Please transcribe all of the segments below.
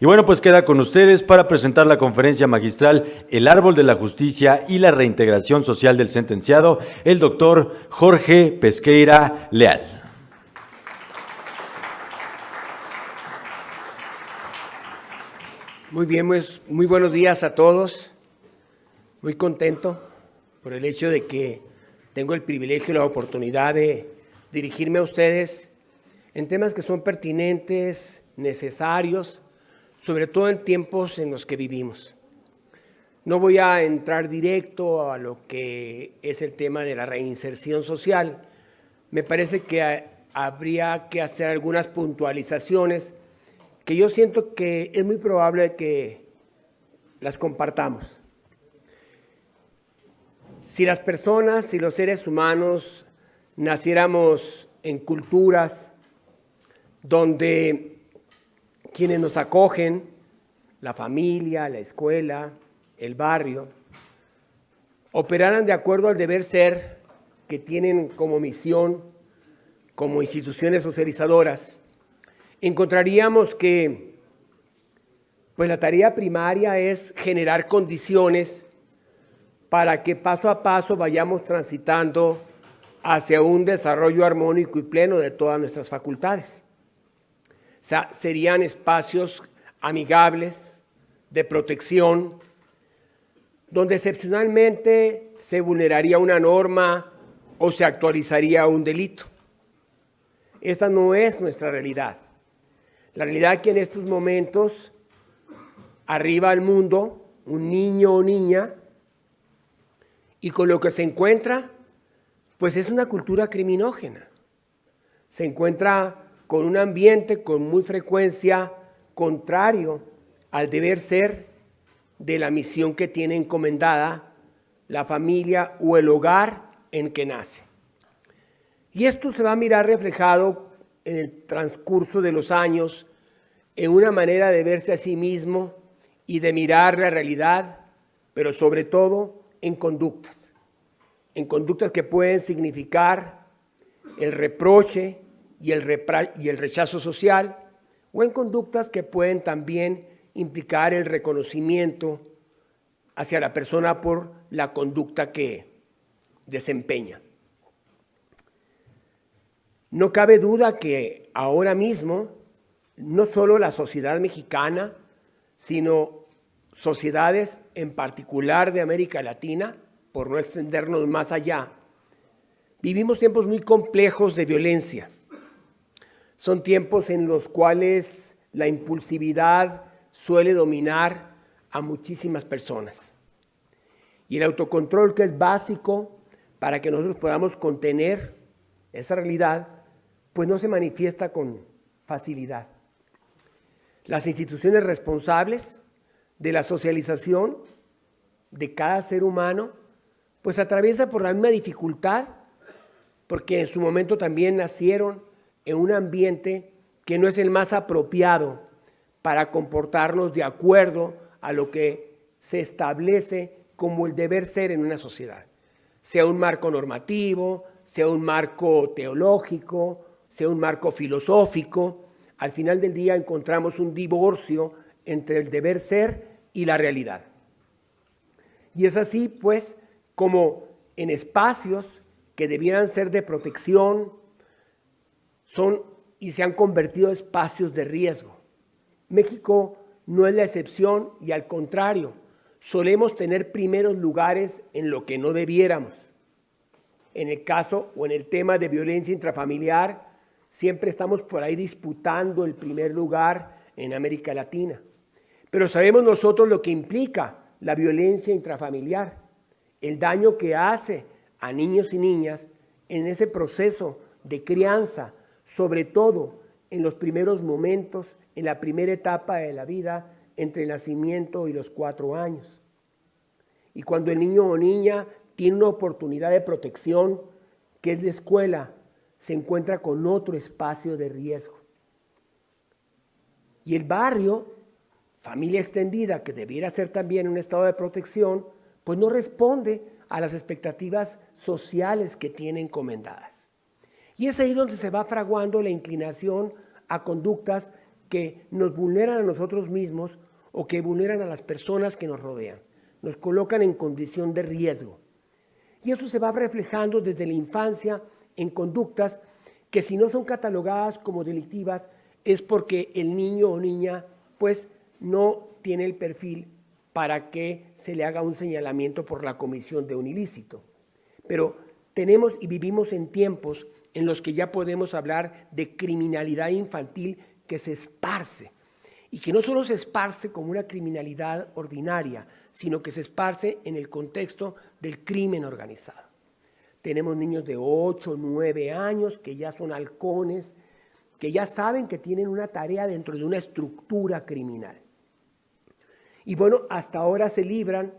Y bueno, pues queda con ustedes para presentar la conferencia magistral El Árbol de la Justicia y la Reintegración Social del Sentenciado, el doctor Jorge Pesqueira Leal. Muy bien, pues, muy buenos días a todos. Muy contento por el hecho de que tengo el privilegio y la oportunidad de dirigirme a ustedes en temas que son pertinentes, necesarios, sobre todo en tiempos en los que vivimos. No voy a entrar directo a lo que es el tema de la reinserción social. Me parece que habría que hacer algunas puntualizaciones que yo siento que es muy probable que las compartamos. Si las personas, si los seres humanos naciéramos en culturas donde quienes nos acogen, la familia, la escuela, el barrio, operaran de acuerdo al deber ser que tienen como misión, como instituciones socializadoras, encontraríamos que pues la tarea primaria es generar condiciones para que paso a paso vayamos transitando hacia un desarrollo armónico y pleno de todas nuestras facultades. O sea, serían espacios amigables, de protección, donde excepcionalmente se vulneraría una norma o se actualizaría un delito. Esta no es nuestra realidad. La realidad es que en estos momentos arriba al mundo un niño o niña y con lo que se encuentra, pues es una cultura criminógena. Se encuentra con un ambiente con muy frecuencia contrario al deber ser de la misión que tiene encomendada la familia o el hogar en que nace. Y esto se va a mirar reflejado en el transcurso de los años en una manera de verse a sí mismo y de mirar la realidad, pero sobre todo en conductas que pueden significar el reproche y el rechazo social, o en conductas que pueden también implicar el reconocimiento hacia la persona por la conducta que desempeña. No cabe duda que ahora mismo, no solo la sociedad mexicana, sino sociedades en particular de América Latina, por no extendernos más allá, vivimos tiempos muy complejos de violencia. Son tiempos en los cuales la impulsividad suele dominar a muchísimas personas. Y el autocontrol, que es básico para que nosotros podamos contener esa realidad, pues no se manifiesta con facilidad. Las instituciones responsables de la socialización de cada ser humano, pues atraviesa por la misma dificultad, porque en su momento también nacieron en un ambiente que no es el más apropiado para comportarnos de acuerdo a lo que se establece como el deber ser en una sociedad, sea un marco normativo, sea un marco teológico, sea un marco filosófico. Al final del día encontramos un divorcio entre el deber ser y la realidad. Y es así, pues, como en espacios que debieran ser de protección, son y se han convertido en espacios de riesgo. México no es la excepción y al contrario, solemos tener primeros lugares en lo que no debiéramos. En el caso o en el tema de violencia intrafamiliar, siempre estamos por ahí disputando el primer lugar en América Latina. Pero sabemos nosotros lo que implica la violencia intrafamiliar, el daño que hace a niños y niñas en ese proceso de crianza, sobre todo en los primeros momentos, en la primera etapa de la vida, entre el nacimiento y los 4 años. Y cuando el niño o niña tiene una oportunidad de protección, que es la escuela, se encuentra con otro espacio de riesgo. Y el barrio, familia extendida, que debiera ser también un estado de protección, pues no responde a las expectativas sociales que tiene encomendadas. Y es ahí donde se va fraguando la inclinación a conductas que nos vulneran a nosotros mismos o que vulneran a las personas que nos rodean. Nos colocan en condición de riesgo. Y eso se va reflejando desde la infancia en conductas que, si no son catalogadas como delictivas, es porque el niño o niña pues no tiene el perfil para que se le haga un señalamiento por la comisión de un ilícito. Pero tenemos y vivimos en tiempos en los que ya podemos hablar de criminalidad infantil que se esparce, y que no solo se esparce como una criminalidad ordinaria, sino que se esparce en el contexto del crimen organizado. Tenemos niños de 8, 9 años que ya son halcones, que ya saben que tienen una tarea dentro de una estructura criminal. Y bueno, hasta ahora se libran,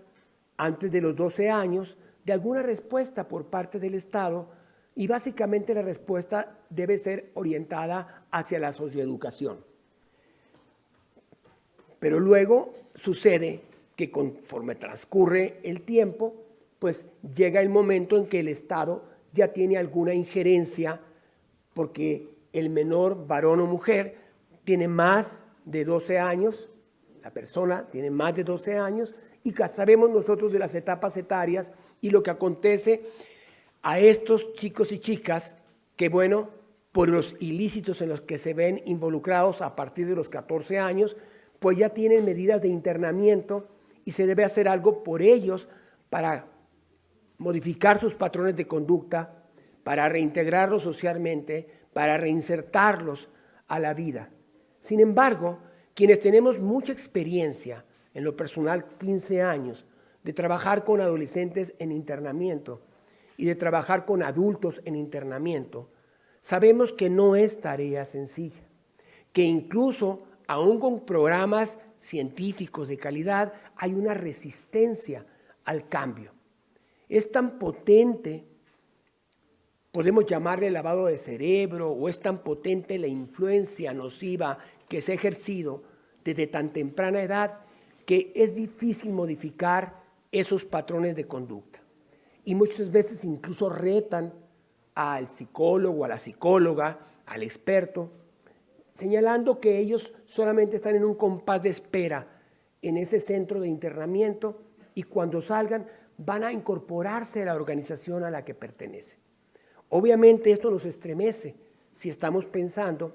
antes de los 12 años, de alguna respuesta por parte del Estado, y básicamente la respuesta debe ser orientada hacia la socioeducación. Pero luego sucede que conforme transcurre el tiempo, pues llega el momento en que el Estado ya tiene alguna injerencia, porque el menor, varón o mujer, tiene más de 12 años, la persona tiene más de 12 años, y sabemos nosotros de las etapas etarias y lo que acontece a estos chicos y chicas que, bueno, por los ilícitos en los que se ven involucrados a partir de los 14 años, pues ya tienen medidas de internamiento y se debe hacer algo por ellos para modificar sus patrones de conducta, para reintegrarlos socialmente, para reinsertarlos a la vida. Sin embargo, quienes tenemos mucha experiencia, en lo personal 15 años, de trabajar con adolescentes en internamiento y de trabajar con adultos en internamiento, sabemos que no es tarea sencilla, que incluso aún con programas científicos de calidad hay una resistencia al cambio. Es tan potente, podemos llamarle lavado de cerebro, o es tan potente la influencia nociva que se ha ejercido desde tan temprana edad, que es difícil modificar esos patrones de conducta. Y muchas veces incluso retan al psicólogo, a la psicóloga, al experto, señalando que ellos solamente están en un compás de espera en ese centro de internamiento, y cuando salgan van a incorporarse a la organización a la que pertenecen. Obviamente esto nos estremece si estamos pensando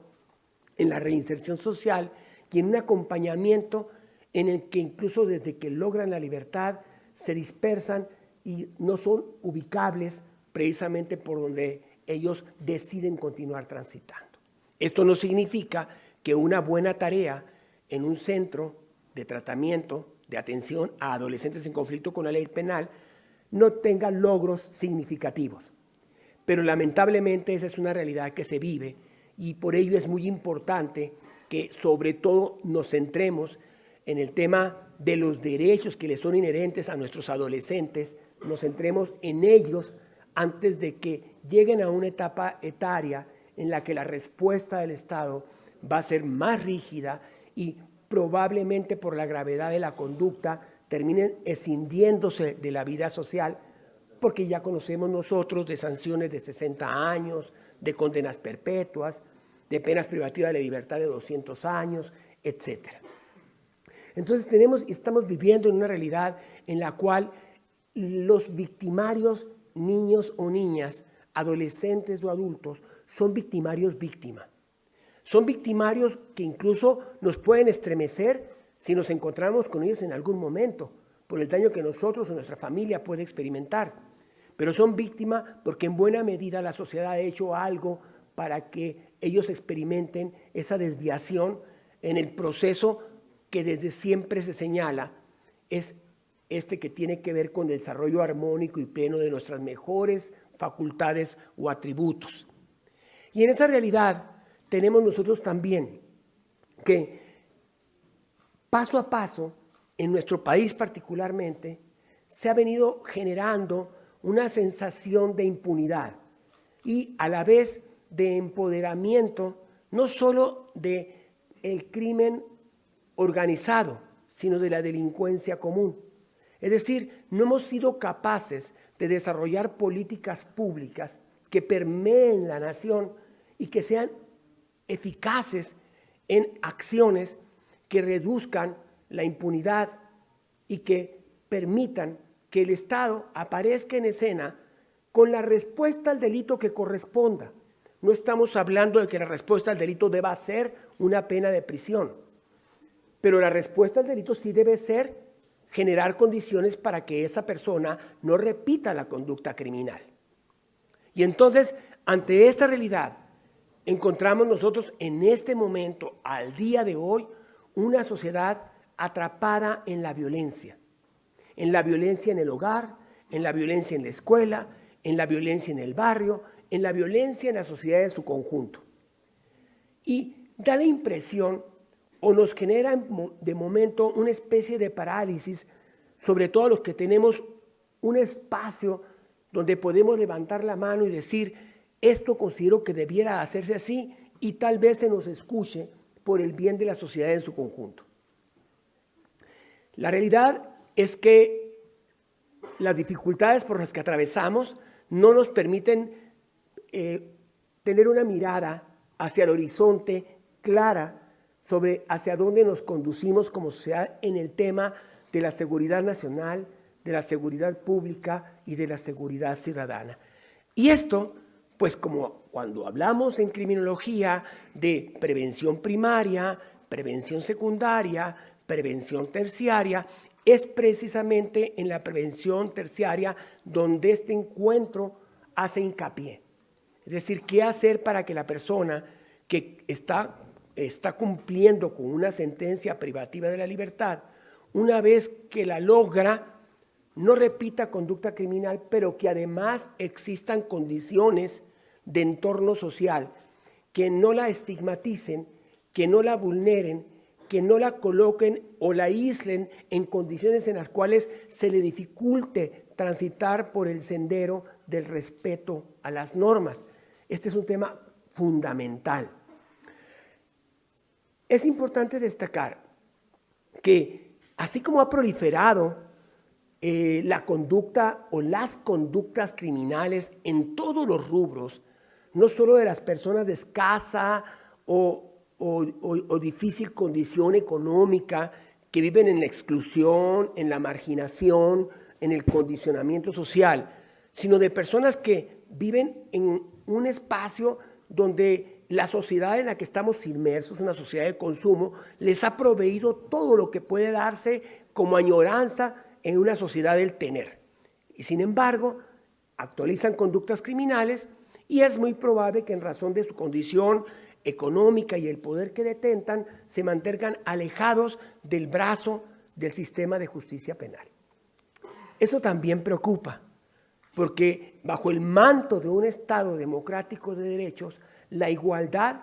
en la reinserción social y en un acompañamiento en el que incluso desde que logran la libertad se dispersan y no son ubicables precisamente por donde ellos deciden continuar transitando. Esto no significa que una buena tarea en un centro de tratamiento, de atención a adolescentes en conflicto con la ley penal, no tenga logros significativos. Pero lamentablemente esa es una realidad que se vive, y por ello es muy importante que sobre todo nos centremos en el tema de los derechos que les son inherentes a nuestros adolescentes, nos centremos en ellos antes de que lleguen a una etapa etaria en la que la respuesta del Estado va a ser más rígida y probablemente por la gravedad de la conducta terminen escindiéndose de la vida social, porque ya conocemos nosotros de sanciones de 60 años, de condenas perpetuas, de penas privativas de la libertad de 200 años, etc. Entonces estamos viviendo en una realidad en la cual los victimarios, niños o niñas, adolescentes o adultos, son victimarios víctima. Son victimarios que incluso nos pueden estremecer si nos encontramos con ellos en algún momento, por el daño que nosotros o nuestra familia puede experimentar. Pero son víctimas porque en buena medida la sociedad ha hecho algo para que ellos experimenten esa desviación en el proceso que desde siempre se señala, es este que tiene que ver con el desarrollo armónico y pleno de nuestras mejores facultades o atributos. Y en esa realidad tenemos nosotros también que paso a paso, en nuestro país particularmente, se ha venido generando una sensación de impunidad y a la vez de empoderamiento, no solo del crimen organizado, sino de la delincuencia común. Es decir, no hemos sido capaces de desarrollar políticas públicas que permeen la nación y que sean eficaces en acciones que reduzcan la impunidad y que permitan que el Estado aparezca en escena con la respuesta al delito que corresponda. No estamos hablando de que la respuesta al delito deba ser una pena de prisión, pero la respuesta al delito sí debe ser generar condiciones para que esa persona no repita la conducta criminal. Y entonces, ante esta realidad, encontramos nosotros en este momento, al día de hoy, una sociedad atrapada en la violencia en el hogar, en la violencia en la escuela, en la violencia en el barrio, en la violencia en la sociedad en su conjunto. Y da la impresión, o nos genera de momento una especie de parálisis, sobre todo los que tenemos un espacio donde podemos levantar la mano y decir, esto considero que debiera hacerse así, y tal vez se nos escuche por el bien de la sociedad en su conjunto. La realidad es que las dificultades por las que atravesamos no nos permiten tener una mirada hacia el horizonte clara sobre hacia dónde nos conducimos como sociedad en el tema de la seguridad nacional, de la seguridad pública y de la seguridad ciudadana. Y esto, pues como cuando hablamos en criminología de prevención primaria, prevención secundaria, prevención terciaria, es precisamente en la prevención terciaria donde este encuentro hace hincapié. Es decir, qué hacer para que la persona que está cumpliendo con una sentencia privativa de la libertad, una vez que la logra, no repita conducta criminal, pero que además existan condiciones de entorno social que no la estigmaticen, que no la vulneren, que no la coloquen o la aíslen en condiciones en las cuales se le dificulte transitar por el sendero del respeto a las normas. Este es un tema fundamental. Es importante destacar que así como ha proliferado la conducta o las conductas criminales en todos los rubros, no solo de las personas de escasa o difícil condición económica que viven en la exclusión, en la marginación, en el condicionamiento social, sino de personas que viven en un espacio donde la sociedad en la que estamos inmersos, una sociedad de consumo, les ha proveído todo lo que puede darse como añoranza en una sociedad del tener. Y sin embargo, actualizan conductas criminales y es muy probable que en razón de su condición económica y el poder que detentan, se mantengan alejados del brazo del sistema de justicia penal. Eso también preocupa, porque bajo el manto de un Estado democrático de derechos, la igualdad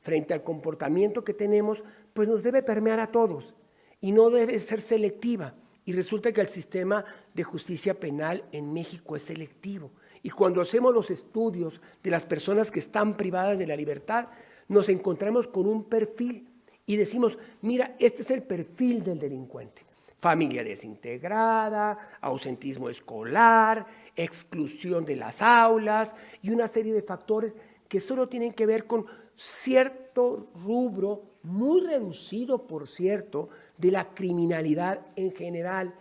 frente al comportamiento que tenemos, pues nos debe permear a todos y no debe ser selectiva. Y resulta que el sistema de justicia penal en México es selectivo. Y cuando hacemos los estudios de las personas que están privadas de la libertad, nos encontramos con un perfil y decimos, mira, este es el perfil del delincuente. Familia desintegrada, ausentismo escolar, exclusión de las aulas y una serie de factores que solo tienen que ver con cierto rubro, muy reducido, por cierto, de la criminalidad en general,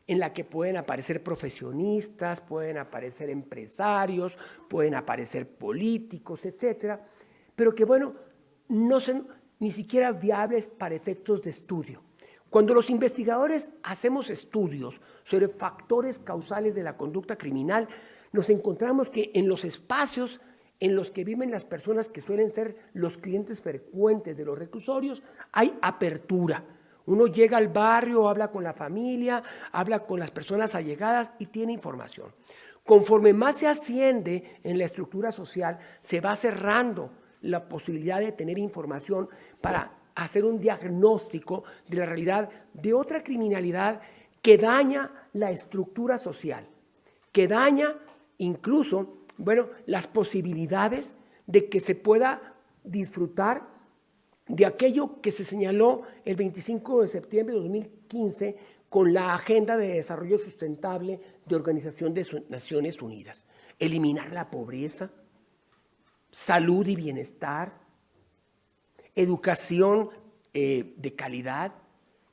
en la que pueden aparecer profesionistas, pueden aparecer empresarios, pueden aparecer políticos, etcétera, pero que, bueno, no son ni siquiera viables para efectos de estudio. Cuando los investigadores hacemos estudios sobre factores causales de la conducta criminal, nos encontramos que en los espacios en los que viven las personas que suelen ser los clientes frecuentes de los reclusorios, hay apertura. Uno llega al barrio, habla con la familia, habla con las personas allegadas y tiene información. Conforme más se asciende en la estructura social, se va cerrando la posibilidad de tener información para hacer un diagnóstico de la realidad de otra criminalidad que daña la estructura social, que daña incluso, bueno, las posibilidades de que se pueda disfrutar de aquello que se señaló el 25 de septiembre de 2015 con la Agenda de Desarrollo Sustentable de Organización de Naciones Unidas. Eliminar la pobreza, salud y bienestar, educación de calidad,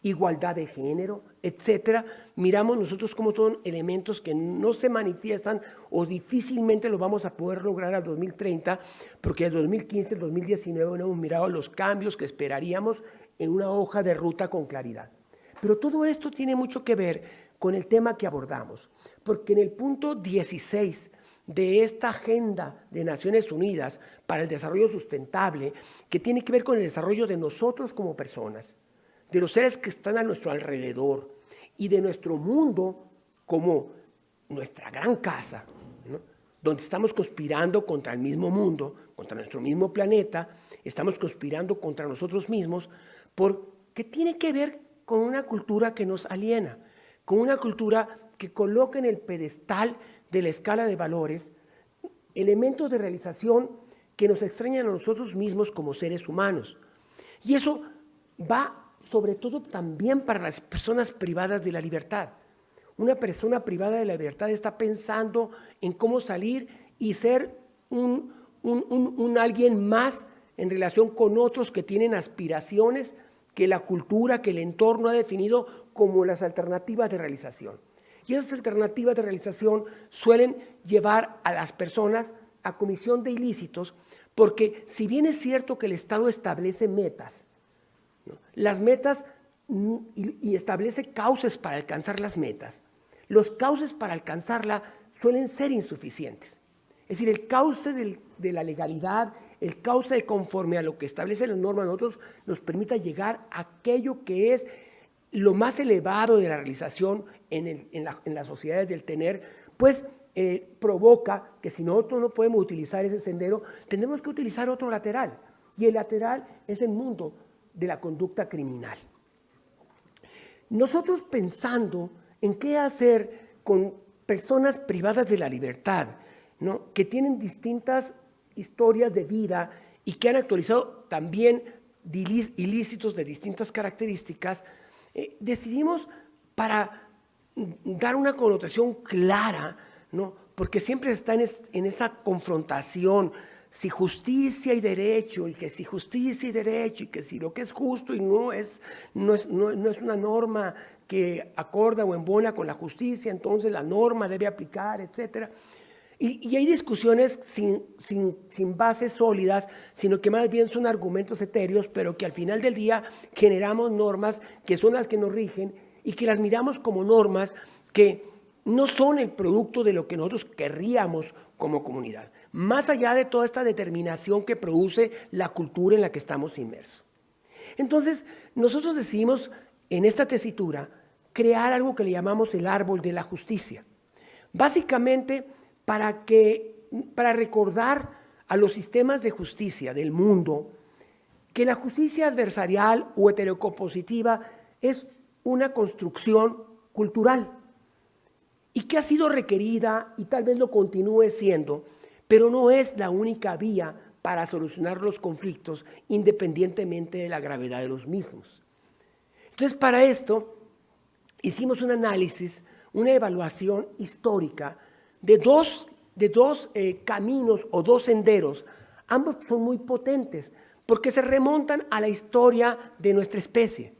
igualdad de género, etcétera, miramos nosotros como son elementos que no se manifiestan o difícilmente lo vamos a poder lograr al 2030, porque el 2015, el 2019 no hemos mirado los cambios que esperaríamos en una hoja de ruta con claridad. Pero todo esto tiene mucho que ver con el tema que abordamos, porque en el punto 16 de esta Agenda de Naciones Unidas para el Desarrollo Sustentable, que tiene que ver con el desarrollo de nosotros como personas, de los seres que están a nuestro alrededor y de nuestro mundo como nuestra gran casa, ¿no? Donde estamos conspirando contra el mismo mundo, contra nuestro mismo planeta, estamos conspirando contra nosotros mismos, porque tiene que ver con una cultura que nos aliena, con una cultura que coloca en el pedestal de la escala de valores elementos de realización que nos extrañan a nosotros mismos como seres humanos. Y eso va sobre todo también para las personas privadas de la libertad. Una persona privada de la libertad está pensando en cómo salir y ser un alguien más en relación con otros que tienen aspiraciones que la cultura, que el entorno ha definido como las alternativas de realización. Y esas alternativas de realización suelen llevar a las personas a comisión de ilícitos, porque si bien es cierto que el Estado establece metas, ¿no? Las metas y establece cauces para alcanzar las metas, los cauces para alcanzarla suelen ser insuficientes. Es decir, el cauce de la legalidad, el cauce de conforme a lo que establece la norma, a nosotros nos permita llegar a aquello que es lo más elevado de la realización en las sociedades del tener, pues provoca que si nosotros no podemos utilizar ese sendero, tenemos que utilizar otro lateral. Y el lateral es el mundo de la conducta criminal. Nosotros pensando en qué hacer con personas privadas de la libertad, ¿no? Que tienen distintas historias de vida y que han actualizado también ilícitos de distintas características, decidimos para dar una connotación clara, ¿no? Porque siempre está en esa confrontación, si justicia y derecho, y que si justicia y derecho, y que si lo que es justo y no es una norma que acorda o embona con la justicia, entonces la norma debe aplicar, etcétera. Y hay discusiones sin bases sólidas, sino que más bien son argumentos etéreos, pero que al final del día generamos normas que son las que nos rigen y que las miramos como normas que no son el producto de lo que nosotros querríamos como comunidad, más allá de toda esta determinación que produce la cultura en la que estamos inmersos. Entonces, nosotros decidimos en esta tesitura crear algo que le llamamos el árbol de la justicia. Básicamente, para recordar a los sistemas de justicia del mundo que la justicia adversarial o heterocompositiva es una construcción cultural y que ha sido requerida y tal vez lo continúe siendo, pero no es la única vía para solucionar los conflictos independientemente de la gravedad de los mismos. Entonces, para esto hicimos un análisis, una evaluación histórica de dos caminos o dos senderos. Ambos son muy potentes porque se remontan a la historia de nuestra especie,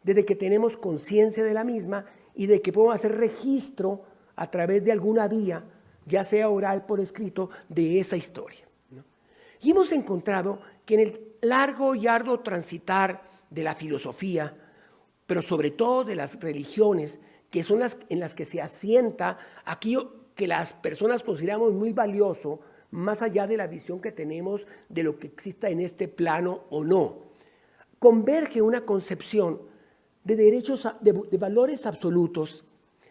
desde que tenemos conciencia de la misma y de que podemos hacer registro a través de alguna vía, ya sea oral por escrito, de esa historia, ¿no? Y hemos encontrado que en el largo y arduo transitar de la filosofía, pero sobre todo de las religiones, que son las en las que se asienta aquello que las personas consideramos muy valioso, más allá de la visión que tenemos de lo que exista en este plano o no, converge una concepción de derechos, de valores absolutos,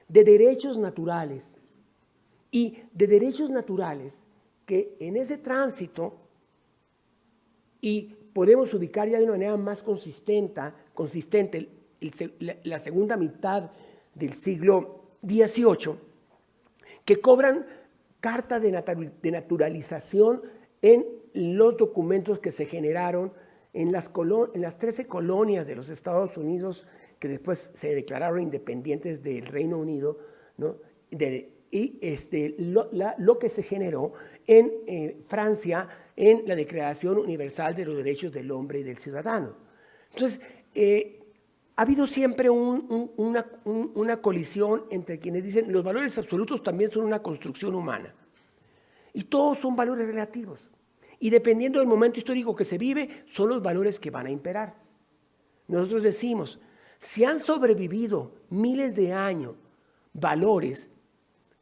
de derechos naturales y de derechos naturales que en ese tránsito, y podemos ubicar ya de una manera más consistente la segunda mitad del siglo XVIII, que cobran carta de naturalización en los documentos que se generaron en las 13 colonias de los Estados Unidos que después se declararon independientes del Reino Unido, ¿no? Lo que se generó en Francia en la Declaración Universal de los Derechos del Hombre y del Ciudadano. Entonces, ha habido siempre una colisión entre quienes dicen los valores absolutos también son una construcción humana. Y todos son valores relativos. Y dependiendo del momento histórico que se vive, son los valores que van a imperar. Nosotros decimos, si han sobrevivido miles de años valores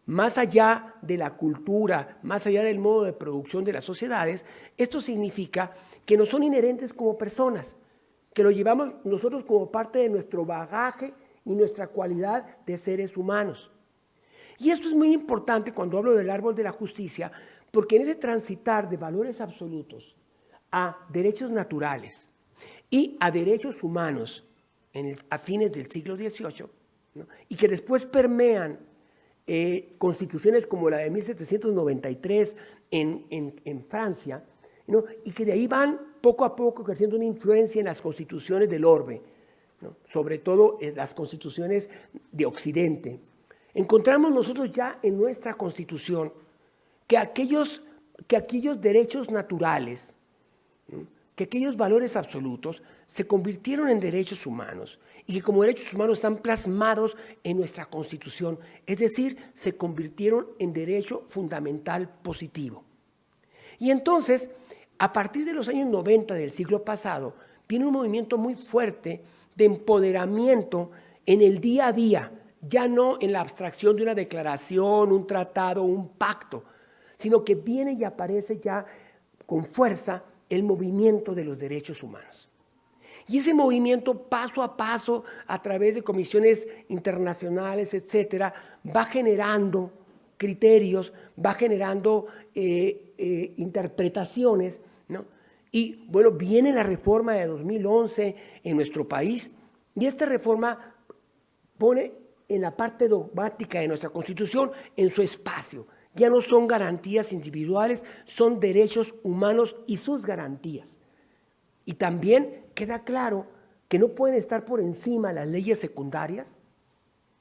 más allá de la cultura, más allá del modo de producción de las sociedades, esto significa que no son inherentes como personas, que lo llevamos nosotros como parte de nuestro bagaje y nuestra cualidad de seres humanos. Y esto es muy importante cuando hablo del árbol de la justicia, porque en ese transitar de valores absolutos a derechos naturales y a derechos humanos a fines del siglo XVIII, ¿no? Y que después permean constituciones como la de 1793 en Francia, ¿no? Y que de ahí van poco a poco creciendo una influencia en las constituciones del orbe, ¿no? Sobre todo en las constituciones de Occidente. Encontramos nosotros ya en nuestra Constitución que aquellos derechos naturales, ¿no? Que aquellos valores absolutos se convirtieron en derechos humanos y que como derechos humanos están plasmados en nuestra Constitución, es decir, se convirtieron en derecho fundamental positivo. Y entonces, a partir de los años 90 del siglo pasado, viene un movimiento muy fuerte de empoderamiento en el día a día, ya no en la abstracción de una declaración, un tratado, un pacto, sino que viene y aparece ya con fuerza el movimiento de los derechos humanos. Y ese movimiento, paso a paso, a través de comisiones internacionales, etcétera, va generando criterios, va generando interpretaciones, ¿no? Y bueno, viene la reforma de 2011 en nuestro país, y esta reforma pone en la parte dogmática de nuestra Constitución en su espacio. Ya no son garantías individuales, son derechos humanos y sus garantías. Y también queda claro que no pueden estar por encima las leyes secundarias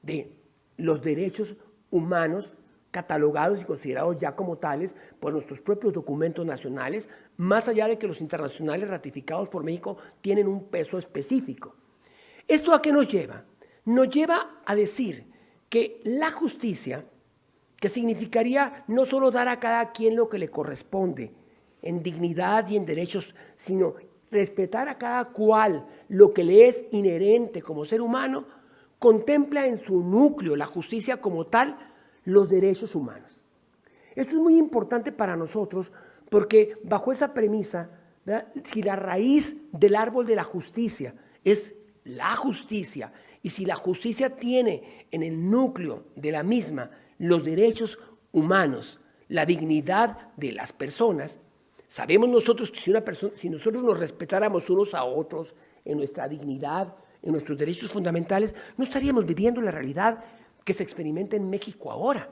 de los derechos humanos catalogados y considerados ya como tales por nuestros propios documentos nacionales, más allá de que los internacionales ratificados por México tienen un peso específico. ¿Esto a qué nos lleva? Nos lleva a decir que la justicia, que significaría no solo dar a cada quien lo que le corresponde en dignidad y en derechos, sino respetar a cada cual lo que le es inherente como ser humano, contempla en su núcleo la justicia como tal los derechos humanos. Esto es muy importante para nosotros porque bajo esa premisa, ¿verdad? Si la raíz del árbol de la justicia es la justicia y si la justicia tiene en el núcleo de la misma los derechos humanos, la dignidad de las personas, sabemos nosotros que si nosotros nos respetáramos unos a otros en nuestra dignidad, en nuestros derechos fundamentales, no estaríamos viviendo la realidad que se experimenta en México ahora.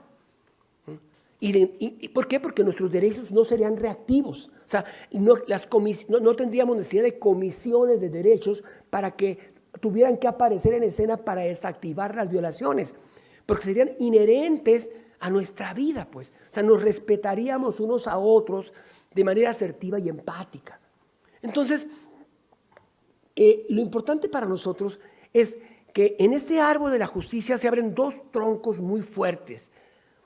¿Y por qué? Porque nuestros derechos no serían reactivos. O sea, no tendríamos necesidad de comisiones de derechos para que tuvieran que aparecer en escena para desactivar las violaciones, porque serían inherentes a nuestra vida, pues. O sea, nos respetaríamos unos a otros de manera asertiva y empática. Entonces, lo importante para nosotros es que en este árbol de la justicia se abren dos troncos muy fuertes.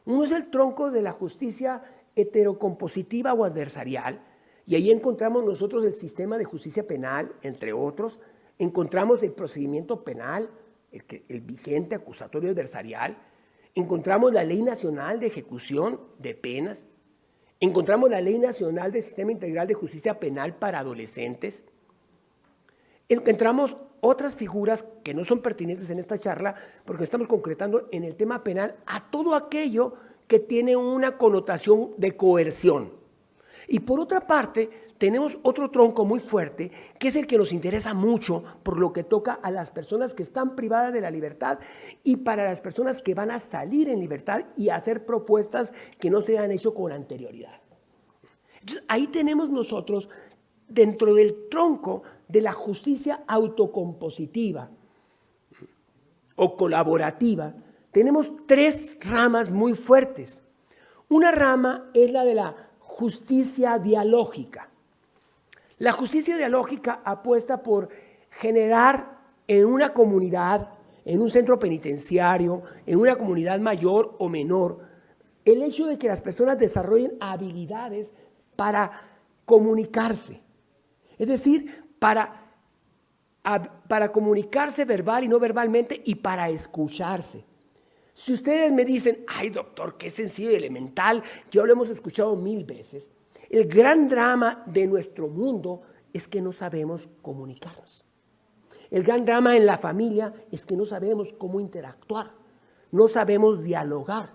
Uno es el tronco de la justicia heterocompositiva o adversarial, y ahí encontramos nosotros el sistema de justicia penal, entre otros. Encontramos el procedimiento penal, el vigente acusatorio adversarial. Encontramos la Ley Nacional de Ejecución de Penas. Encontramos la Ley Nacional del Sistema Integral de Justicia Penal para Adolescentes. Encontramos otras figuras que no son pertinentes en esta charla porque estamos concretando en el tema penal a todo aquello que tiene una connotación de coerción. Y por otra parte, tenemos otro tronco muy fuerte que es el que nos interesa mucho por lo que toca a las personas que están privadas de la libertad y para las personas que van a salir en libertad y a hacer propuestas que no se han hecho con anterioridad. Entonces, ahí tenemos nosotros, dentro del tronco de la justicia autocompositiva o colaborativa, tenemos tres ramas muy fuertes. Una rama es la de la justicia dialógica. La justicia dialógica apuesta por generar en una comunidad, en un centro penitenciario, en una comunidad mayor o menor, el hecho de que las personas desarrollen habilidades para comunicarse. Es decir, para comunicarse verbal y no verbalmente y para escucharse. Si ustedes me dicen, ay doctor, qué sencillo y elemental, ya lo hemos escuchado 1000 veces, el gran drama de nuestro mundo es que no sabemos comunicarnos. El gran drama en la familia es que no sabemos cómo interactuar, no sabemos dialogar.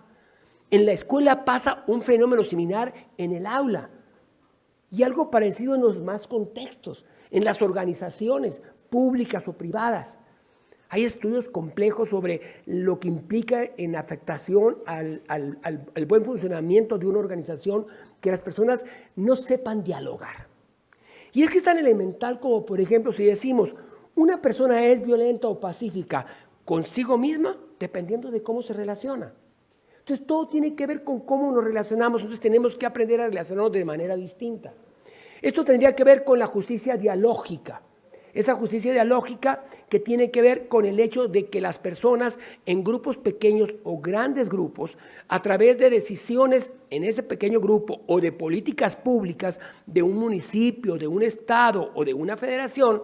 En la escuela pasa un fenómeno similar en el aula y algo parecido en los demás contextos, en las organizaciones públicas o privadas. Hay estudios complejos sobre lo que implica en afectación al buen funcionamiento de una organización que las personas no sepan dialogar. Y es que es tan elemental como, por ejemplo, si decimos, una persona es violenta o pacífica consigo misma, dependiendo de cómo se relaciona. Entonces, todo tiene que ver con cómo nos relacionamos, entonces tenemos que aprender a relacionarnos de manera distinta. Esto tendría que ver con la justicia dialógica. Esa justicia dialógica que tiene que ver con el hecho de que las personas en grupos pequeños o grandes grupos, a través de decisiones en ese pequeño grupo o de políticas públicas de un municipio, de un estado o de una federación,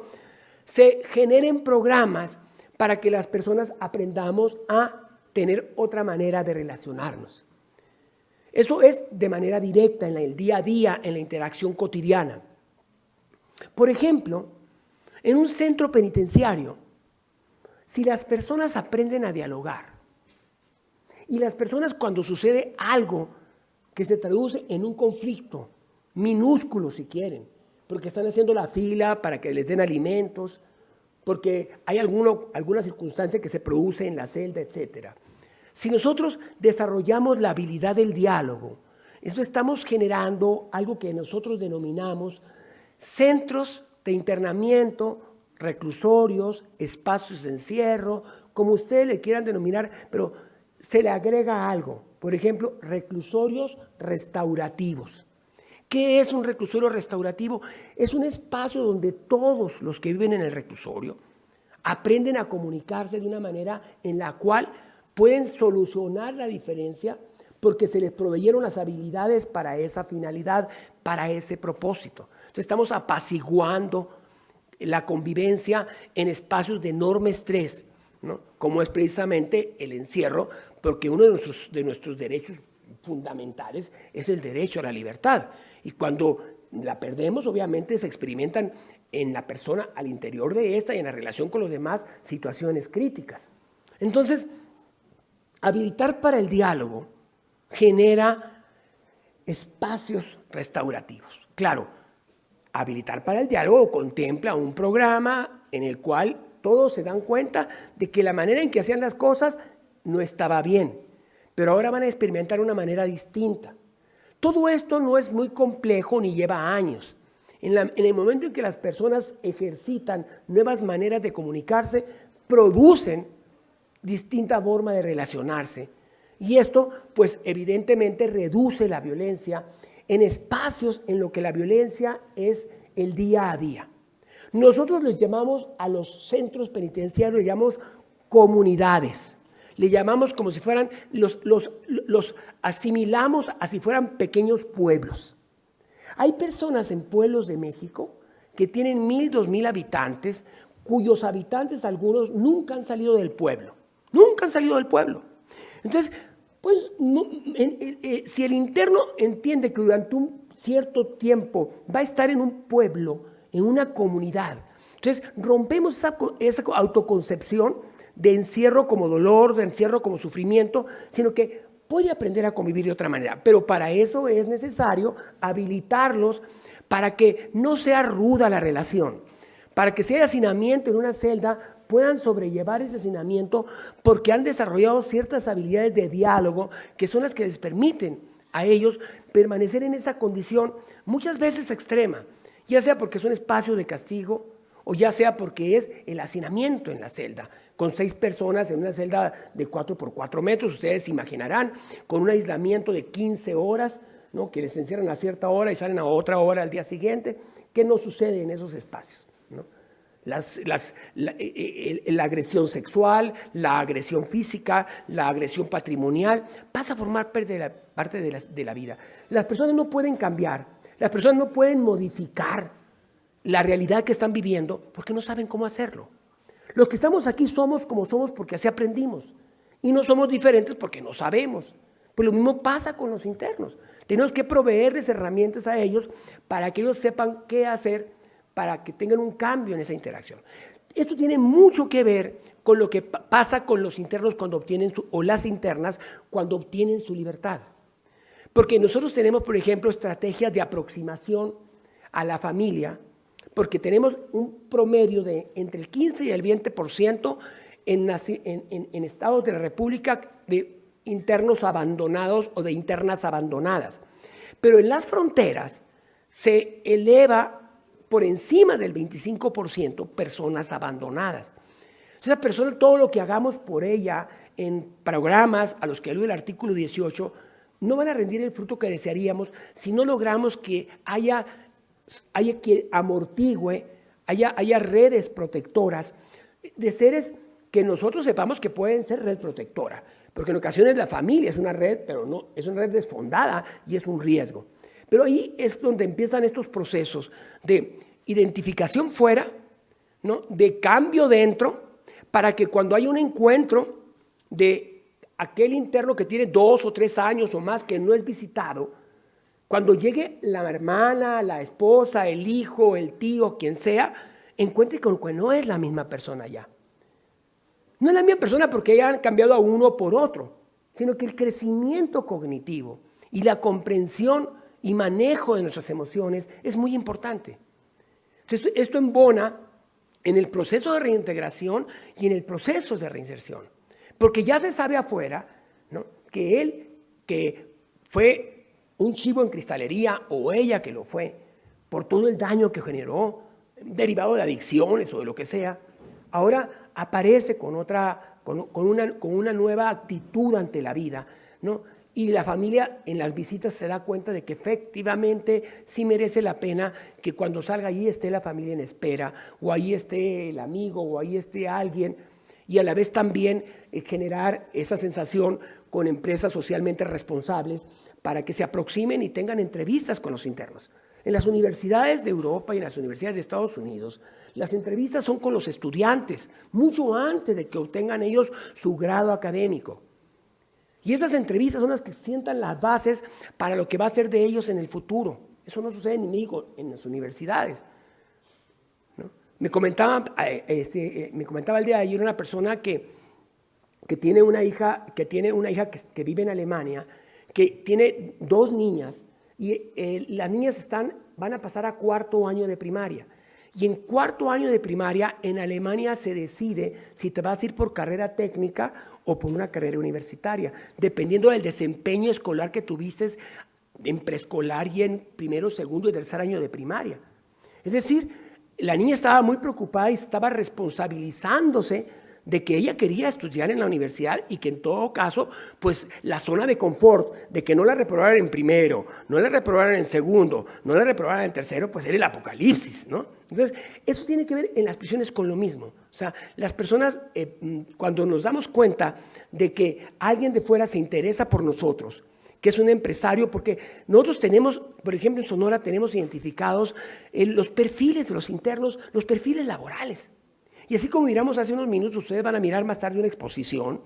se generen programas para que las personas aprendamos a tener otra manera de relacionarnos. Eso es de manera directa en el día a día, en la interacción cotidiana. Por ejemplo, en un centro penitenciario, si las personas aprenden a dialogar y las personas cuando sucede algo que se traduce en un conflicto, minúsculo si quieren, porque están haciendo la fila para que les den alimentos, porque hay alguna circunstancia que se produce en la celda, etc. Si nosotros desarrollamos la habilidad del diálogo, esto estamos generando algo que nosotros denominamos centros de internamiento, reclusorios, espacios de encierro, como ustedes le quieran denominar, pero se le agrega algo. Por ejemplo, reclusorios restaurativos. ¿Qué es un reclusorio restaurativo? Es un espacio donde todos los que viven en el reclusorio aprenden a comunicarse de una manera en la cual pueden solucionar la diferencia porque se les proveyeron las habilidades para esa finalidad, para ese propósito. Entonces estamos apaciguando la convivencia en espacios de enorme estrés, ¿no? Como es precisamente el encierro, porque uno de nuestros derechos fundamentales es el derecho a la libertad. Y cuando la perdemos, obviamente se experimentan en la persona, al interior de esta y en la relación con los demás, situaciones críticas. Entonces, habilitar para el diálogo genera espacios restaurativos. Claro, habilitar para el diálogo contempla un programa en el cual todos se dan cuenta de que la manera en que hacían las cosas no estaba bien, pero ahora van a experimentar una manera distinta. Todo esto no es muy complejo ni lleva años. En el momento en que las personas ejercitan nuevas maneras de comunicarse, producen distinta forma de relacionarse. Y esto, pues evidentemente reduce la violencia en espacios en lo que la violencia es el día a día. Nosotros les llamamos a los centros penitenciarios, les llamamos comunidades. Le llamamos como si fueran, los asimilamos a si fueran pequeños pueblos. Hay personas en pueblos de México que tienen 1000, 2000 habitantes, cuyos habitantes algunos nunca han salido del pueblo. Nunca han salido del pueblo. Entonces, pues, si el interno entiende que durante un cierto tiempo va a estar en un pueblo, en una comunidad, entonces rompemos esa autoconcepción de encierro como dolor, de encierro como sufrimiento, sino que puede aprender a convivir de otra manera. Pero para eso es necesario habilitarlos para que no sea ruda la relación, para que si hay hacinamiento en una celda, puedan sobrellevar ese hacinamiento porque han desarrollado ciertas habilidades de diálogo que son las que les permiten a ellos permanecer en esa condición muchas veces extrema, ya sea porque es un espacio de castigo o ya sea porque es el hacinamiento en la celda, con 6 personas en una celda de 4 por 4 metros, ustedes imaginarán, con un aislamiento de 15 horas, ¿no? Que les encierran a cierta hora y salen a otra hora al día siguiente. ¿Qué no sucede en esos espacios? ¿No? La agresión sexual, la agresión física, la agresión patrimonial, pasa a formar parte de la vida. Las personas no pueden cambiar, las personas no pueden modificar la realidad que están viviendo porque no saben cómo hacerlo. Los que estamos aquí somos como somos porque así aprendimos y no somos diferentes porque no sabemos. Pues lo mismo pasa con los internos. Tenemos que proveerles herramientas a ellos para que ellos sepan qué hacer para que tengan un cambio en esa interacción. Esto tiene mucho que ver con lo que pasa con los internos cuando obtienen o las internas cuando obtienen su libertad. Porque nosotros tenemos, por ejemplo, estrategias de aproximación a la familia, porque tenemos un promedio de entre el 15 y el 20% en estados de la República de internos abandonados o de internas abandonadas. Pero en las fronteras se eleva por encima del 25% personas abandonadas. Esa persona, todo lo que hagamos por ella en programas a los que alude el artículo 18, no van a rendir el fruto que desearíamos si no logramos que haya quien amortigüe, haya redes protectoras de seres que nosotros sepamos que pueden ser red protectora. Porque en ocasiones la familia es una red, pero no, es una red desfondada y es un riesgo. Pero ahí es donde empiezan estos procesos de identificación fuera, ¿no? De cambio dentro, para que cuando hay un encuentro de aquel interno que tiene 2 o 3 años o más que no es visitado, cuando llegue la hermana, la esposa, el hijo, el tío, quien sea, encuentre con que no es la misma persona ya. No es la misma persona porque hayan cambiado a uno por otro, sino que el crecimiento cognitivo y la comprensión y manejo de nuestras emociones es muy importante. Entonces, esto embona en el proceso de reintegración y en el proceso de reinserción. Porque ya se sabe afuera, ¿no?, que él, que fue un chivo en cristalería, o ella que lo fue, por todo el daño que generó, derivado de adicciones o de lo que sea, ahora aparece con una nueva actitud ante la vida, ¿no? Y la familia en las visitas se da cuenta de que efectivamente sí merece la pena que cuando salga allí esté la familia en espera, o ahí esté el amigo, o ahí esté alguien, y a la vez también generar esa sensación con empresas socialmente responsables para que se aproximen y tengan entrevistas con los internos. En las universidades de Europa y en las universidades de Estados Unidos, las entrevistas son con los estudiantes, mucho antes de que obtengan ellos su grado académico. Y esas entrevistas son las que sientan las bases para lo que va a ser de ellos en el futuro. Eso no sucede en México, en las universidades, ¿no? Me comentaba el día de ayer una persona que tiene una hija que vive en Alemania, que tiene 2 niñas, y las niñas van a pasar a 4º año de primaria. Y en 4º año de primaria en Alemania se decide si te vas a ir por carrera técnica o por una carrera universitaria, dependiendo del desempeño escolar que tuviste en preescolar y en 1º, 2º y 3er año de primaria. Es decir, la niña estaba muy preocupada y estaba responsabilizándose de que ella quería estudiar en la universidad y que en todo caso, pues la zona de confort de que no la reprobaran en 1º, no la reprobaran en 2º, no la reprobaran en 3º, pues era el apocalipsis, ¿no? Entonces, eso tiene que ver en las prisiones con lo mismo. O sea, las personas, cuando nos damos cuenta de que alguien de fuera se interesa por nosotros, que es un empresario, porque nosotros tenemos, por ejemplo, en Sonora tenemos identificados los perfiles de los internos, los perfiles laborales. Y así como miramos hace unos minutos, ustedes van a mirar más tarde una exposición,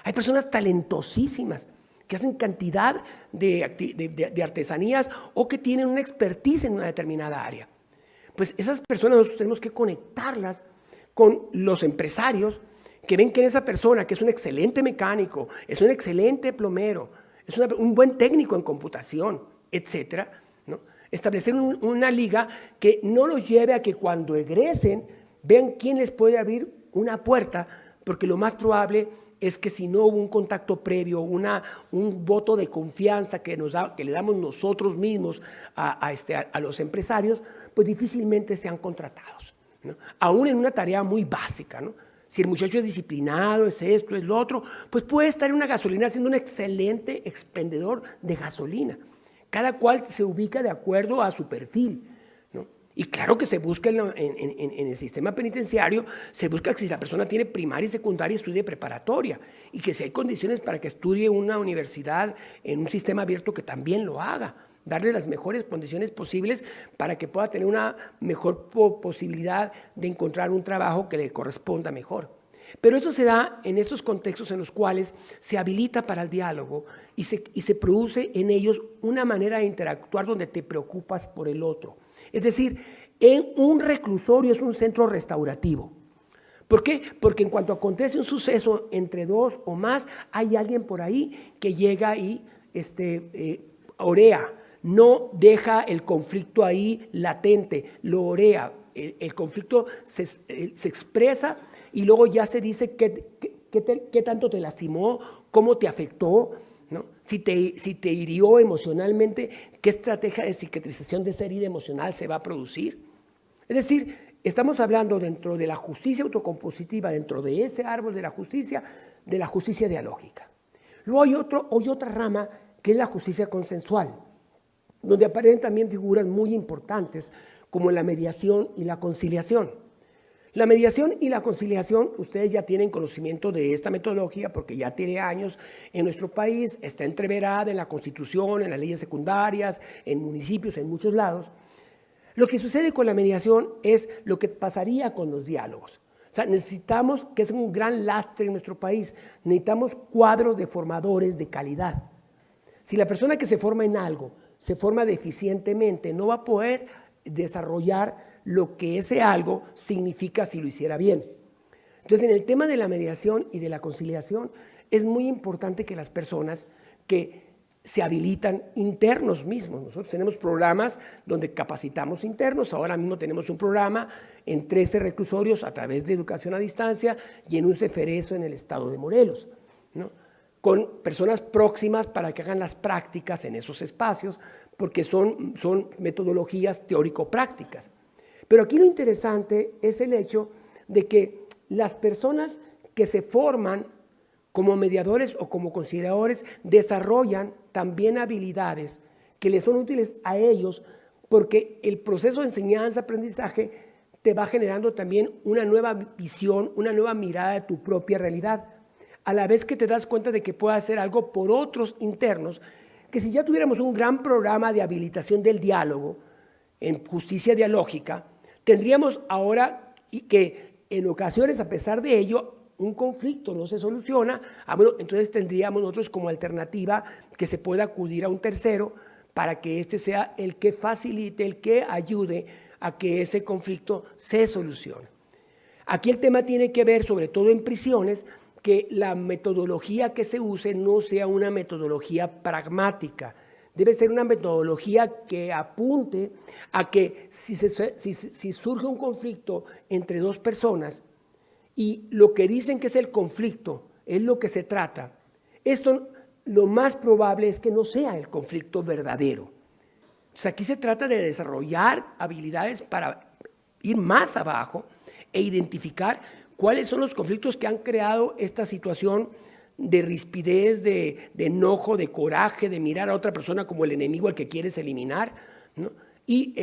hay personas talentosísimas que hacen cantidad de artesanías o que tienen una expertise en una determinada área. Pues esas personas nosotros tenemos que conectarlas con los empresarios que ven que en esa persona, que es un excelente mecánico, es un excelente plomero, es un buen técnico en computación, etcétera, ¿no?, establecer una liga que no los lleve a que cuando egresen vean quién les puede abrir una puerta, porque lo más probable es que si no hubo un contacto previo, un voto de confianza que le damos nosotros mismos a los empresarios, pues difícilmente sean contratados, ¿no? Aún en una tarea muy básica, ¿no? Si el muchacho es disciplinado, es esto, es lo otro, pues puede estar en una gasolina siendo un excelente expendedor de gasolina. Cada cual se ubica de acuerdo a su perfil, ¿no? Y claro que se busca en el sistema penitenciario, se busca que si la persona tiene primaria y secundaria, estudie preparatoria, y que si hay condiciones para que estudie una universidad en un sistema abierto, que también lo haga, darle las mejores condiciones posibles para que pueda tener una mejor posibilidad de encontrar un trabajo que le corresponda mejor. Pero eso se da en estos contextos en los cuales se habilita para el diálogo y se produce en ellos una manera de interactuar donde te preocupas por el otro. Es decir, en un reclusorio es un centro restaurativo. ¿Por qué? Porque en cuanto acontece un suceso entre dos o más, hay alguien por ahí que llega y orea, no deja el conflicto ahí latente, lo orea. El conflicto se expresa y luego ya se dice qué tanto te lastimó, cómo te afectó, ¿no? Si te hirió emocionalmente, qué estrategia de cicatrización de esa herida emocional se va a producir. Es decir, estamos hablando dentro de la justicia autocompositiva, dentro de ese árbol de la justicia dialógica. Luego hay otra rama que es la justicia consensual, donde aparecen también figuras muy importantes como la mediación y la conciliación. La mediación y la conciliación, ustedes ya tienen conocimiento de esta metodología porque ya tiene años en nuestro país, está entreverada en la Constitución, en las leyes secundarias, en municipios, en muchos lados. Lo que sucede con la mediación es lo que pasaría con los diálogos. O sea, necesitamos, que es un gran lastre en nuestro país, necesitamos cuadros de formadores de calidad. Si la persona que se forma en algo se forma deficientemente, no va a poder desarrollar lo que ese algo significa si lo hiciera bien. Entonces, en el tema de la mediación y de la conciliación, es muy importante que las personas que se habilitan internos mismos, nosotros tenemos programas donde capacitamos internos, ahora mismo tenemos un programa en 13 reclusorios a través de educación a distancia y en un ceferezo en el estado de Morelos, ¿no? Con personas próximas para que hagan las prácticas en esos espacios, porque son metodologías teórico-prácticas. Pero aquí lo interesante es el hecho de que las personas que se forman como mediadores o como conciliadores desarrollan también habilidades que les son útiles a ellos, porque el proceso de enseñanza-aprendizaje te va generando también una nueva visión, una nueva mirada de tu propia realidad, a la vez que te das cuenta de que puedes hacer algo por otros internos, que si ya tuviéramos un gran programa de habilitación del diálogo en justicia dialógica, tendríamos ahora que en ocasiones, a pesar de ello, un conflicto no se soluciona, bueno, entonces tendríamos nosotros como alternativa que se pueda acudir a un tercero para que éste sea el que facilite, el que ayude a que ese conflicto se solucione. Aquí el tema tiene que ver, sobre todo en prisiones, que la metodología que se use no sea una metodología pragmática. Debe ser una metodología que apunte a que si surge un conflicto entre dos personas y lo que dicen que es el conflicto es lo que se trata, esto lo más probable es que no sea el conflicto verdadero. Entonces aquí se trata de desarrollar habilidades para ir más abajo e identificar cuáles son los conflictos que han creado esta situación de rispidez, de enojo, de coraje, de mirar a otra persona como el enemigo al que quieres eliminar, ¿no? Y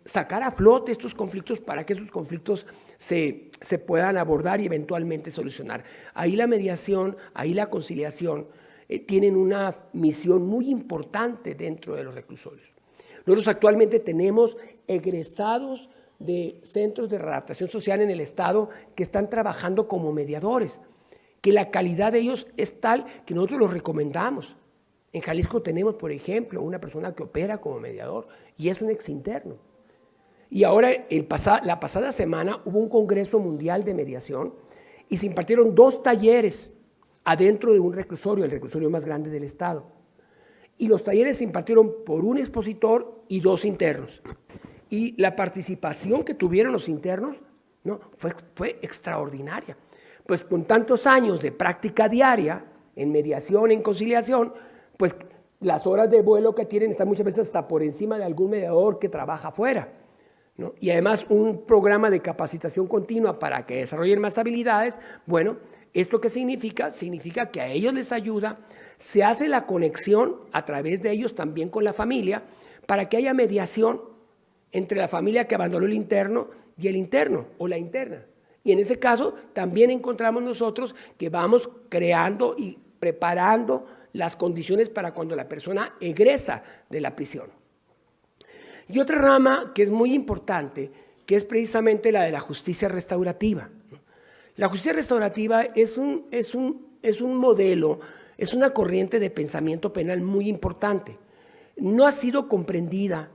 sacar a flote estos conflictos para que esos conflictos se puedan abordar y eventualmente solucionar. Ahí la mediación, ahí la conciliación tienen una misión muy importante dentro de los reclusorios. Nosotros actualmente tenemos egresados de centros de readaptación social en el estado que están trabajando como mediadores, que la calidad de ellos es tal que nosotros los recomendamos. En Jalisco tenemos, por ejemplo, una persona que opera como mediador y es un exinterno. Y ahora, la pasada semana, hubo un congreso mundial de mediación y se impartieron 2 talleres adentro de un reclusorio, el reclusorio más grande del estado. Y los talleres se impartieron por un expositor y 2 internos. Y la participación que tuvieron los internos, ¿no?, fue extraordinaria. Pues con tantos años de práctica diaria en mediación, en conciliación, pues las horas de vuelo que tienen están muchas veces hasta por encima de algún mediador que trabaja afuera, ¿no? Y además un programa de capacitación continua para que desarrollen más habilidades. Bueno, ¿esto qué significa? Significa que a ellos les ayuda Se hace la conexión a través de ellos también con la familia para que haya mediación entre la familia que abandonó el interno y el interno o la interna. Y en ese caso también encontramos nosotros que vamos creando y preparando las condiciones para cuando la persona egresa de la prisión. Y otra rama que es muy importante, que es precisamente la de la justicia restaurativa. La justicia restaurativa es un modelo, es una corriente de pensamiento penal muy importante. No ha sido comprendida,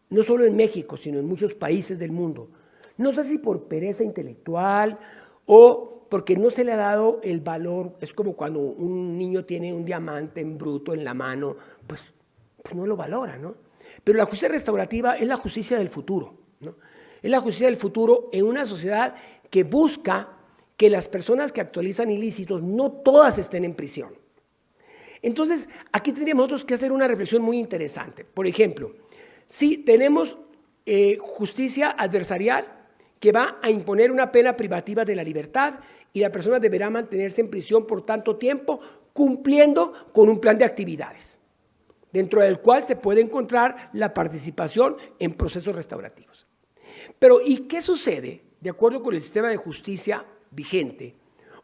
no solo en México, sino en muchos países del mundo. No sé si por pereza intelectual o porque no se le ha dado el valor. Es como cuando un niño tiene un diamante en bruto en la mano, pues no lo valora, ¿no? Pero la justicia restaurativa es la justicia del futuro, ¿no? Es la justicia del futuro en una sociedad que busca que las personas que actualizan ilícitos no todas estén en prisión. Entonces, aquí tendríamos nosotros que hacer una reflexión muy interesante. Por ejemplo, si tenemos justicia adversarial que va a imponer una pena privativa de la libertad y la persona deberá mantenerse en prisión por tanto tiempo cumpliendo con un plan de actividades, dentro del cual se puede encontrar la participación en procesos restaurativos. Pero, ¿y qué sucede de acuerdo con el sistema de justicia vigente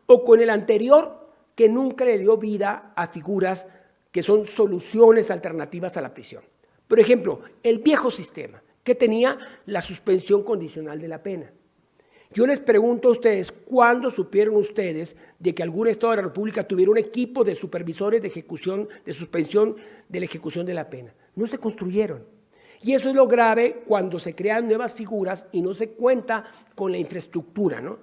o con el anterior que nunca le dio vida a figuras que son soluciones alternativas a la prisión? Por ejemplo, el viejo sistema que tenía la suspensión condicional de la pena. Yo les pregunto a ustedes, ¿cuándo supieron ustedes de que algún Estado de la República tuviera un equipo de supervisores de ejecución, de suspensión de la ejecución de la pena? No se construyeron. Y eso es lo grave cuando se crean nuevas figuras y no se cuenta con la infraestructura, ¿no?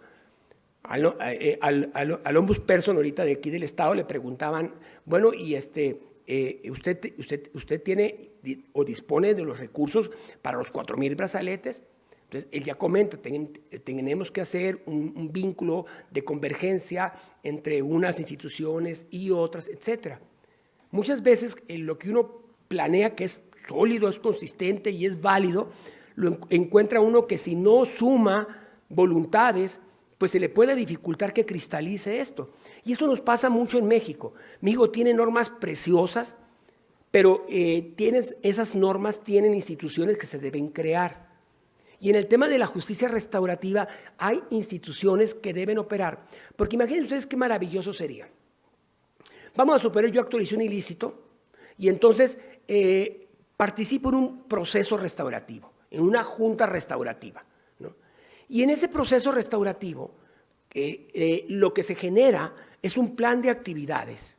Al ombudsperson ahorita de aquí del Estado le preguntaban, bueno, y usted tiene o dispone de los recursos para los 4,000 brazaletes. Entonces, él ya comenta, tenemos que hacer un vínculo de convergencia entre unas instituciones y otras, etc. Muchas veces lo que uno planea que es sólido, es consistente y es válido, lo encuentra uno que si no suma voluntades, pues se le puede dificultar que cristalice esto. Y eso nos pasa mucho en México. México tiene normas preciosas, pero esas normas tienen instituciones que se deben crear. Y en el tema de la justicia restaurativa hay instituciones que deben operar. Porque imaginen ustedes qué maravilloso sería. Vamos a suponer yo actualicé un ilícito y entonces participo en un proceso restaurativo, en una junta restaurativa, ¿no? Y en ese proceso restaurativo lo que se genera es un plan de actividades,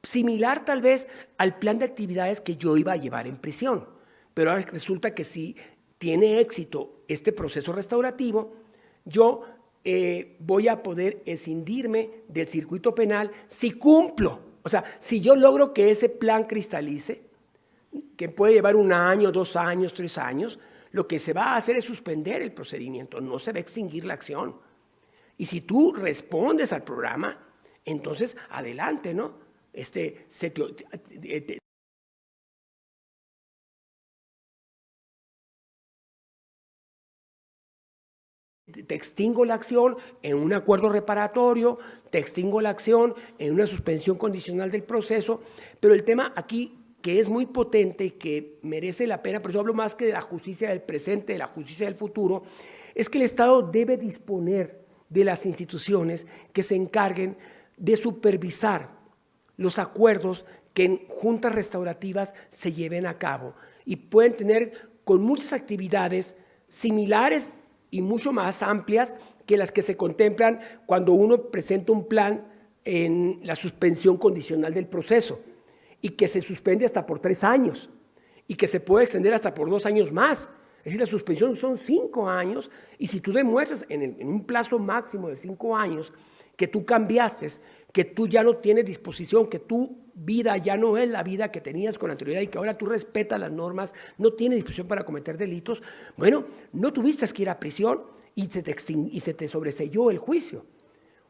similar tal vez al plan de actividades que yo iba a llevar en prisión. Pero ahora resulta que si tiene éxito este proceso restaurativo, yo voy a poder escindirme del circuito penal si cumplo. O sea, si yo logro que ese plan cristalice, que puede llevar 1 año, 2 años, 3 años, lo que se va a hacer es suspender el procedimiento, no se va a extinguir la acción. Y si tú respondes al programa, entonces adelante, ¿no? Te extingo la acción en un acuerdo reparatorio, te extingo la acción en una suspensión condicional del proceso, pero el tema aquí que es muy potente y que merece la pena, pero yo hablo más que de la justicia del presente, de la justicia del futuro, es que el Estado debe disponer de las instituciones que se encarguen de supervisar los acuerdos que en juntas restaurativas se lleven a cabo y pueden tener con muchas actividades similares y mucho más amplias que las que se contemplan cuando uno presenta un plan en la suspensión condicional del proceso y que se suspende hasta por 3 años y que se puede extender hasta por 2 años más. Es decir, la suspensión son 5 años y si tú demuestras en un plazo máximo de 5 años que tú cambiaste, que tú ya no tienes disposición, que tu vida ya no es la vida que tenías con anterioridad y que ahora tú respetas las normas, no tienes disposición para cometer delitos, bueno, no tuviste que ir a prisión y se te sobreseyó el juicio.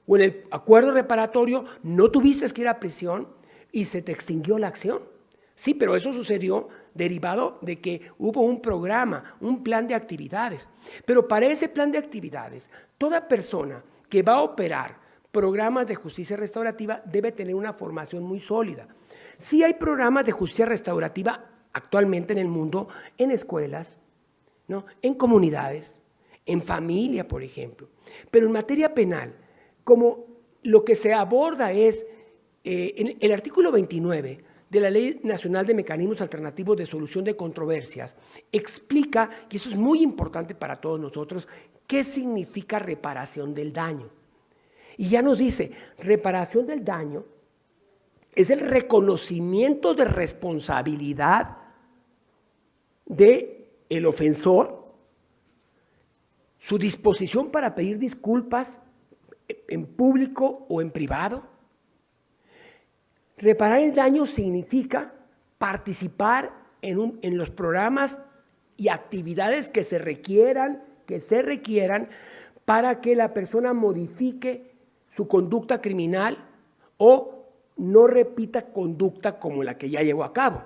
O en el acuerdo reparatorio no tuviste que ir a prisión y se te extinguió la acción. Sí, pero eso sucedió derivado de que hubo un programa, un plan de actividades. Pero para ese plan de actividades, toda persona que va a operar programas de justicia restaurativa debe tener una formación muy sólida. Sí hay programas de justicia restaurativa actualmente en el mundo, en escuelas, ¿no? En comunidades, en familia, por ejemplo. Pero en materia penal, como lo que se aborda es en el artículo 29 de la Ley Nacional de Mecanismos Alternativos de Solución de Controversias, explica, y eso es muy importante para todos nosotros, qué significa reparación del daño. Y ya nos dice, reparación del daño es el reconocimiento de responsabilidad del ofensor, su disposición para pedir disculpas en público o en privado. Reparar el daño significa participar en los programas y actividades que se requieran para que la persona modifique su conducta criminal o no repita conducta como la que ya llevó a cabo.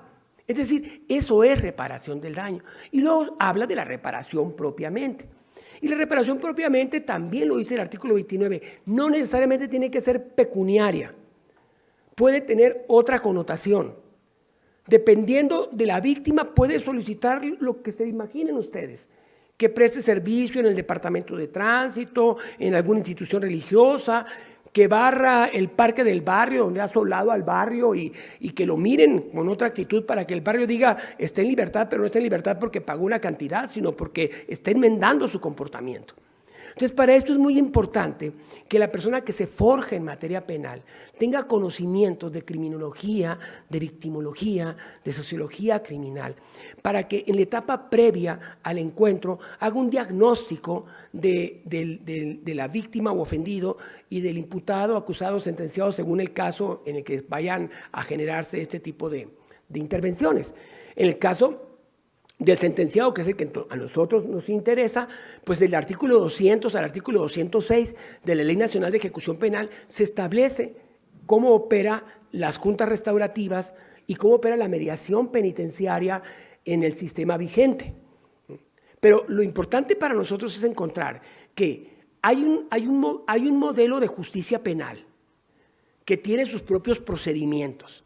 Es decir, eso es reparación del daño. Y luego habla de la reparación propiamente. Y la reparación propiamente también lo dice el artículo 29. No necesariamente tiene que ser pecuniaria. Puede tener otra connotación. Dependiendo de la víctima, puede solicitar lo que se imaginen ustedes. Que preste servicio en el departamento de tránsito, en alguna institución religiosa, que barra el parque del barrio, donde ha asolado al barrio y que lo miren con otra actitud para que el barrio diga, está en libertad, pero no está en libertad porque pagó una cantidad, sino porque está enmendando su comportamiento. Entonces, para esto es muy importante que la persona que se forje en materia penal tenga conocimientos de criminología, de victimología, de sociología criminal, para que en la etapa previa al encuentro haga un diagnóstico de la víctima o ofendido y del imputado, acusado, sentenciado, según el caso en el que vayan a generarse este tipo de intervenciones. En el caso del sentenciado, que es el que a nosotros nos interesa, pues del artículo 200 al artículo 206 de la Ley Nacional de Ejecución Penal se establece cómo opera las juntas restaurativas y cómo opera la mediación penitenciaria en el sistema vigente. Pero lo importante para nosotros es encontrar que hay un modelo de justicia penal que tiene sus propios procedimientos,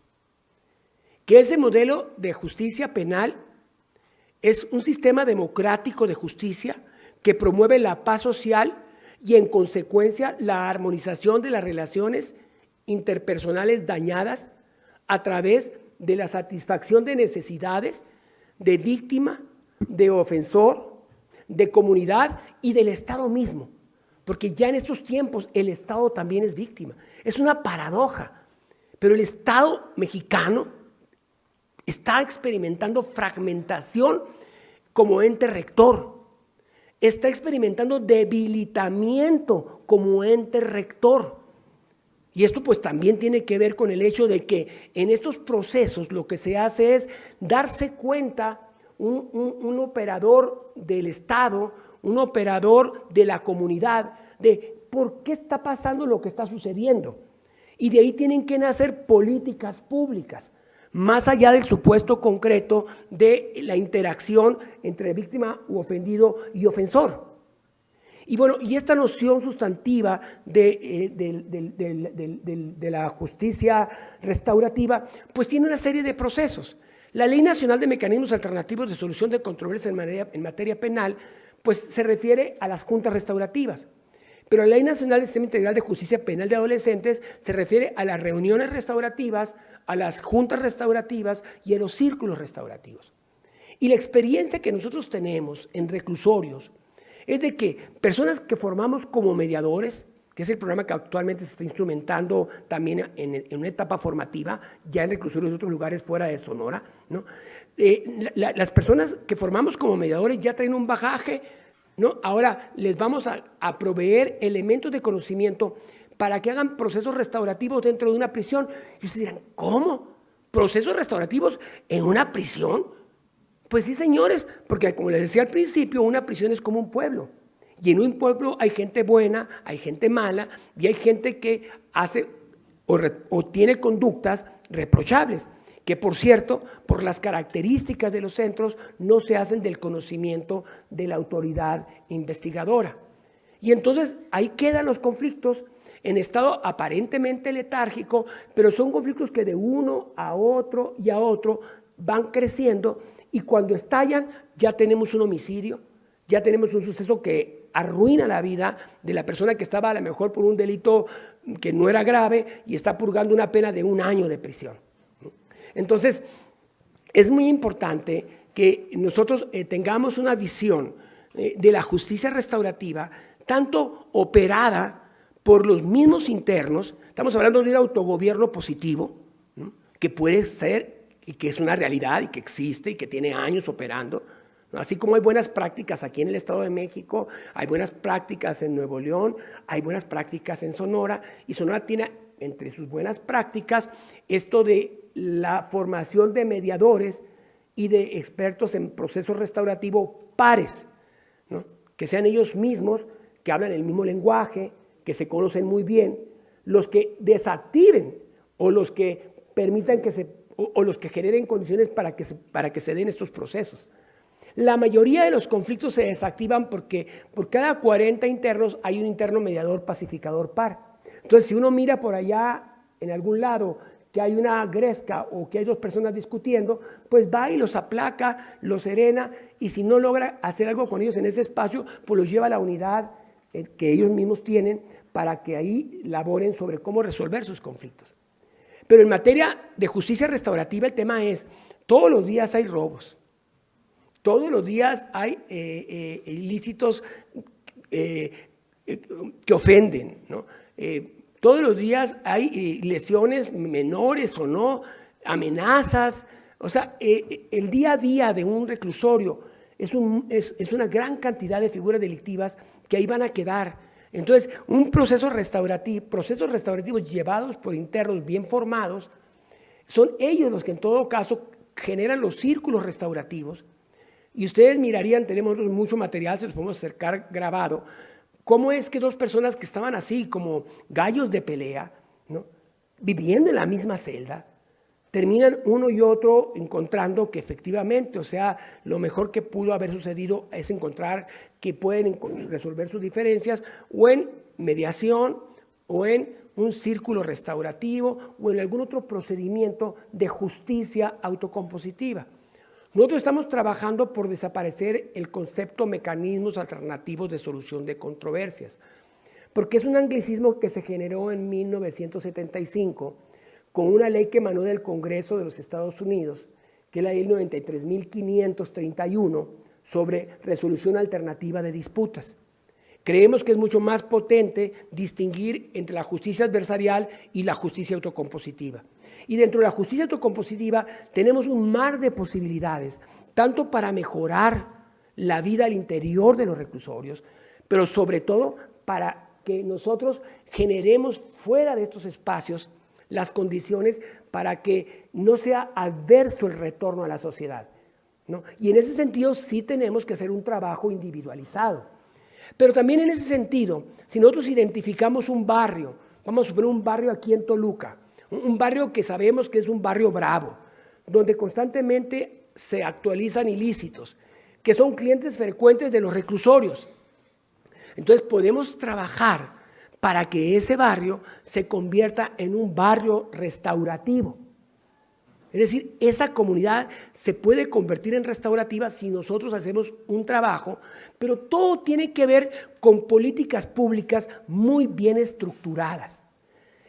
que ese modelo de justicia penal es un sistema democrático de justicia que promueve la paz social y, en consecuencia, la armonización de las relaciones interpersonales dañadas a través de la satisfacción de necesidades de víctima, de ofensor, de comunidad y del Estado mismo. Porque ya en estos tiempos el Estado también es víctima. Es una paradoja, pero el Estado mexicano está experimentando fragmentación como ente rector, está experimentando debilitamiento como ente rector. Y esto pues también tiene que ver con el hecho de que en estos procesos lo que se hace es darse cuenta un operador del Estado, un operador de la comunidad, de por qué está pasando lo que está sucediendo. Y de ahí tienen que nacer políticas públicas, más allá del supuesto concreto de la interacción entre víctima u ofendido y ofensor. Y bueno, y esta noción sustantiva de la justicia restaurativa, pues tiene una serie de procesos. La Ley Nacional de Mecanismos Alternativos de Solución de Controversias en materia penal, pues se refiere a las juntas restaurativas. Pero la Ley Nacional del Sistema Integral de Justicia Penal de Adolescentes se refiere a las reuniones restaurativas, a las juntas restaurativas y a los círculos restaurativos. Y la experiencia que nosotros tenemos en reclusorios es de que personas que formamos como mediadores, que es el programa que actualmente se está instrumentando también en una etapa formativa, ya en reclusorios de otros lugares fuera de Sonora, ¿no? Las personas que formamos como mediadores ya traen un bagaje, ¿no? Ahora les vamos a proveer elementos de conocimiento para que hagan procesos restaurativos dentro de una prisión. Y ustedes dirán, ¿cómo? ¿Procesos restaurativos en una prisión? Pues sí, señores, porque como les decía al principio, una prisión es como un pueblo. Y en un pueblo hay gente buena, hay gente mala y hay gente que hace o tiene conductas reprochables, que por cierto, por las características de los centros, no se hacen del conocimiento de la autoridad investigadora. Y entonces ahí quedan los conflictos en estado aparentemente letárgico, pero son conflictos que de uno a otro y a otro van creciendo, y cuando estallan ya tenemos un homicidio, ya tenemos un suceso que arruina la vida de la persona que estaba a lo mejor por un delito que no era grave y está purgando una pena de 1 año de prisión. Entonces, es muy importante que nosotros tengamos una visión de la justicia restaurativa, tanto operada por los mismos internos. Estamos hablando de un autogobierno positivo, ¿no?, que puede ser y que es una realidad y que existe y que tiene años operando, ¿no? Así como hay buenas prácticas aquí en el Estado de México, hay buenas prácticas en Nuevo León, hay buenas prácticas en Sonora, y Sonora tiene entre sus buenas prácticas esto de la formación de mediadores y de expertos en procesos restaurativos pares, ¿no?, que sean ellos mismos, que hablan el mismo lenguaje, que se conocen muy bien, los que desactiven o los que permitan o los que generen condiciones para que se den estos procesos. La mayoría de los conflictos se desactivan porque por cada 40 internos hay un interno mediador pacificador par. Entonces, si uno mira por allá en algún lado que hay una gresca o que hay 2 personas discutiendo, pues va y los aplaca, los serena, y si no logra hacer algo con ellos en ese espacio, pues los lleva a la unidad que ellos mismos tienen para que ahí laboren sobre cómo resolver sus conflictos. Pero en materia de justicia restaurativa el tema es, todos los días hay robos, todos los días hay ilícitos que ofenden, ¿no? Todos los días hay lesiones menores o no, amenazas. O sea, el día a día de un reclusorio es una gran cantidad de figuras delictivas que ahí van a quedar. Entonces, procesos restaurativos llevados por internos bien formados, son ellos los que en todo caso generan los círculos restaurativos. Y ustedes mirarían, tenemos mucho material, se los podemos acercar grabado, cómo es que 2 personas que estaban así como gallos de pelea, ¿no?, viviendo en la misma celda, terminan uno y otro encontrando que efectivamente, o sea, lo mejor que pudo haber sucedido es encontrar que pueden resolver sus diferencias o en mediación o en un círculo restaurativo o en algún otro procedimiento de justicia autocompositiva. Nosotros estamos trabajando por desaparecer el concepto mecanismos alternativos de solución de controversias, porque es un anglicismo que se generó en 1975 con una ley que emanó del Congreso de los Estados Unidos, que es la ley 93.531 sobre resolución alternativa de disputas. Creemos que es mucho más potente distinguir entre la justicia adversarial y la justicia autocompositiva. Y dentro de la justicia autocompositiva tenemos un mar de posibilidades, tanto para mejorar la vida al interior de los reclusorios, pero sobre todo para que nosotros generemos fuera de estos espacios las condiciones para que no sea adverso el retorno a la sociedad, ¿no? Y en ese sentido sí tenemos que hacer un trabajo individualizado. Pero también en ese sentido, si nosotros identificamos un barrio, vamos a suponer un barrio aquí en Toluca, un barrio que sabemos que es un barrio bravo, donde constantemente se actualizan ilícitos, que son clientes frecuentes de los reclusorios. Entonces podemos trabajar para que ese barrio se convierta en un barrio restaurativo. Es decir, esa comunidad se puede convertir en restaurativa si nosotros hacemos un trabajo, pero todo tiene que ver con políticas públicas muy bien estructuradas.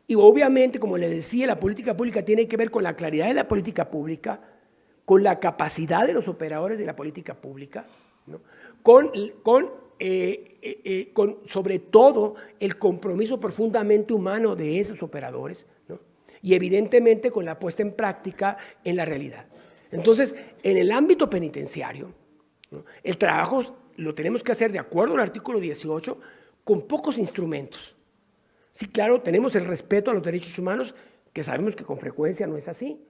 Y obviamente, como les decía, la política pública tiene que ver con la claridad de la política pública, con la capacidad de los operadores de la política pública, ¿no?, con sobre todo el compromiso profundamente humano de esos operadores, ¿no?, y evidentemente con la puesta en práctica en la realidad. Entonces, en el ámbito penitenciario, ¿no?, el trabajo lo tenemos que hacer de acuerdo al artículo 18 con pocos instrumentos. Sí, claro, tenemos el respeto a los derechos humanos, que sabemos que con frecuencia no es así.